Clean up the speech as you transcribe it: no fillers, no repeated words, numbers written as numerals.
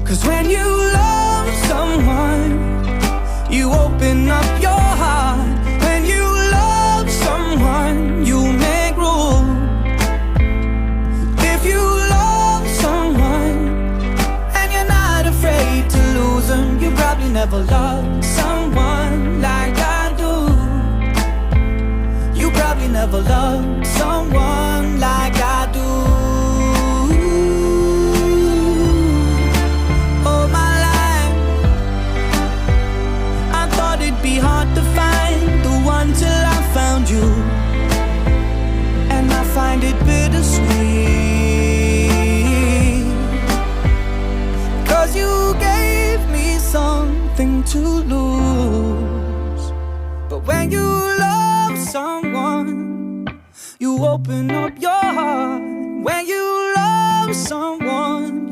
'Cause when you love someone, you open up your heart. When you love someone, you make room. If you love someone and you're not afraid to lose them, you probably never loved someone like I do. You probably never loved someone like I do. All my life I thought it'd be hard to find the one till I found you, and I find it bittersweet. 'Cause you gave me something to lose. But when you love someone, you open up your heart. When you love someone,